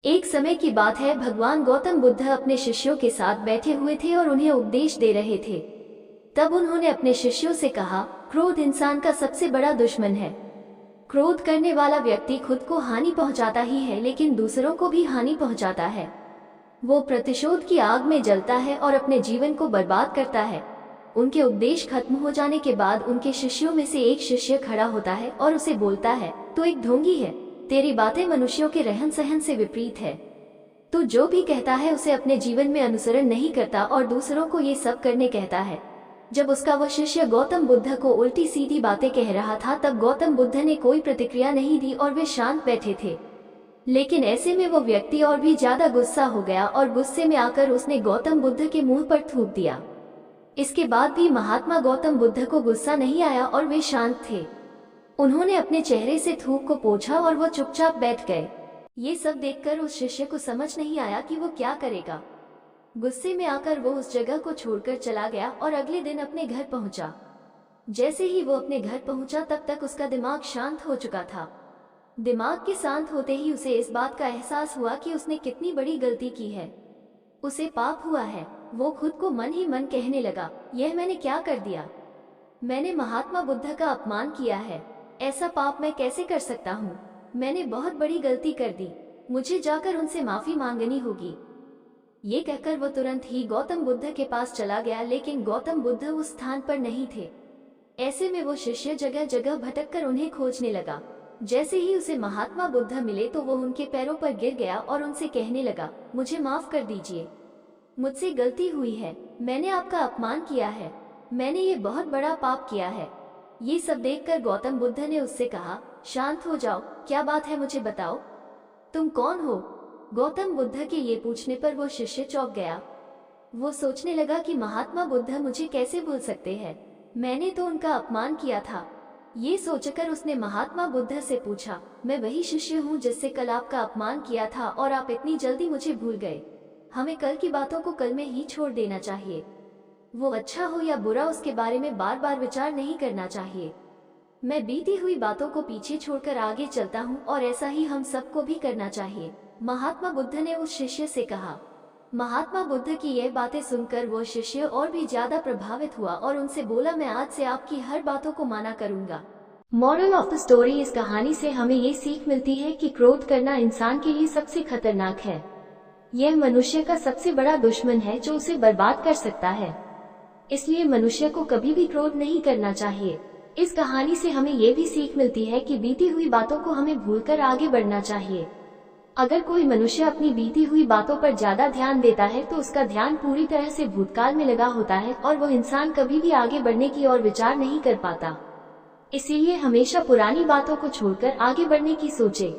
एक समय की बात है, भगवान गौतम बुद्ध अपने शिष्यों के साथ बैठे हुए थे और उन्हें उपदेश दे रहे थे। तब उन्होंने अपने शिष्यों से कहा, क्रोध इंसान का सबसे बड़ा दुश्मन है। क्रोध करने वाला व्यक्ति खुद को हानि पहुंचाता ही है, लेकिन दूसरों को भी हानि पहुंचाता है। वो प्रतिशोध की आग में जलता है और अपने जीवन को बर्बाद करता है। उनके उपदेश खत्म हो जाने के बाद उनके शिष्यों में से एक शिष्य खड़ा होता है और उसे बोलता है, तू एक ढोंगी है। तेरी बातें मनुष्यों के रहन सहन से विपरीत है। तू जो भी कहता है उसे अपने जीवन में अनुसरण नहीं करता और दूसरों को ये सब करने कहता है। जब उसका वह शिष्य गौतम बुद्ध को उल्टी सीधी बातें कह रहा था, तब गौतम बुद्ध ने कोई प्रतिक्रिया नहीं दी और वे शांत बैठे थे। लेकिन ऐसे में वो व्यक्ति और भी ज्यादा गुस्सा हो गया और गुस्से में आकर उसने गौतम बुद्ध के मुंह पर थूक दिया। इसके बाद भी महात्मा गौतम बुद्ध को गुस्सा नहीं आया और वे शांत थे। उन्होंने अपने चेहरे से थूक को पोंछा और वो चुपचाप बैठ गए। ये सब देखकर उस शिष्य को समझ नहीं आया कि वो क्या करेगा। गुस्से में आकर वो उस जगह को छोड़कर चला गया और अगले दिन अपने घर पहुंचा। जैसे ही वो अपने घर पहुंचा, तब तक उसका दिमाग शांत हो चुका था। दिमाग के शांत होते ही उसे इस बात का एहसास हुआ कि उसने कितनी बड़ी गलती की है। उसे पाप हुआ है। वो खुद को मन ही मन कहने लगा, यह मैंने क्या कर दिया। मैंने महात्मा बुद्ध का अपमान किया है। ऐसा पाप मैं कैसे कर सकता हूँ। मैंने बहुत बड़ी गलती कर दी। मुझे जाकर उनसे माफी मांगनी होगी। ये कहकर वो तुरंत ही गौतम बुद्ध के पास चला गया, लेकिन गौतम बुद्ध उस स्थान पर नहीं थे। ऐसे में वो शिष्य जगह जगह भटककर उन्हें खोजने लगा। जैसे ही उसे महात्मा बुद्ध मिले तो वो उनके पैरों पर गिर गया और उनसे कहने लगा, मुझे माफ कर दीजिए। मुझसे गलती हुई है। मैंने आपका अपमान किया है। मैंने ये बहुत बड़ा पाप किया है। ये सब देखकर गौतम बुद्ध ने उससे कहा, शांत हो जाओ, क्या बात है मुझे बताओ। तुम कौन हो। गौतम बुद्ध के ये पूछने पर वो शिष्य चौंक गया। वो सोचने लगा कि महात्मा बुद्ध मुझे कैसे भूल सकते हैं। मैंने तो उनका अपमान किया था। ये सोचकर उसने महात्मा बुद्ध से पूछा, मैं वही शिष्य हूँ जिससे कल आपका अपमान किया था और आप इतनी जल्दी मुझे भूल गए। हमें कल की बातों को कल में ही छोड़ देना चाहिए। वो अच्छा हो या बुरा, उसके बारे में बार बार विचार नहीं करना चाहिए। मैं बीती हुई बातों को पीछे छोड़कर आगे चलता हूँ और ऐसा ही हम सबको भी करना चाहिए, महात्मा बुद्ध ने उस शिष्य से कहा। महात्मा बुद्ध की यह बातें सुनकर वो शिष्य और भी ज्यादा प्रभावित हुआ और उनसे बोला, मैं आज से आपकी हर बातों को माना करूंगा। मॉरल ऑफ द स्टोरी, इस कहानी से हमें ये सीख मिलती है कि क्रोध करना इंसान के लिए सबसे खतरनाक है। यह मनुष्य का सबसे बड़ा दुश्मन है जो उसे बर्बाद कर सकता है। इसलिए मनुष्य को कभी भी क्रोध नहीं करना चाहिए। इस कहानी से हमें ये भी सीख मिलती है कि बीती हुई बातों को हमें भूलकर आगे बढ़ना चाहिए। अगर कोई मनुष्य अपनी बीती हुई बातों पर ज्यादा ध्यान देता है तो उसका ध्यान पूरी तरह से भूतकाल में लगा होता है और वह इंसान कभी भी आगे बढ़ने की ओर विचार नहीं कर पाता। इसीलिए हमेशा पुरानी बातों को छोड़कर आगे बढ़ने की सोचे।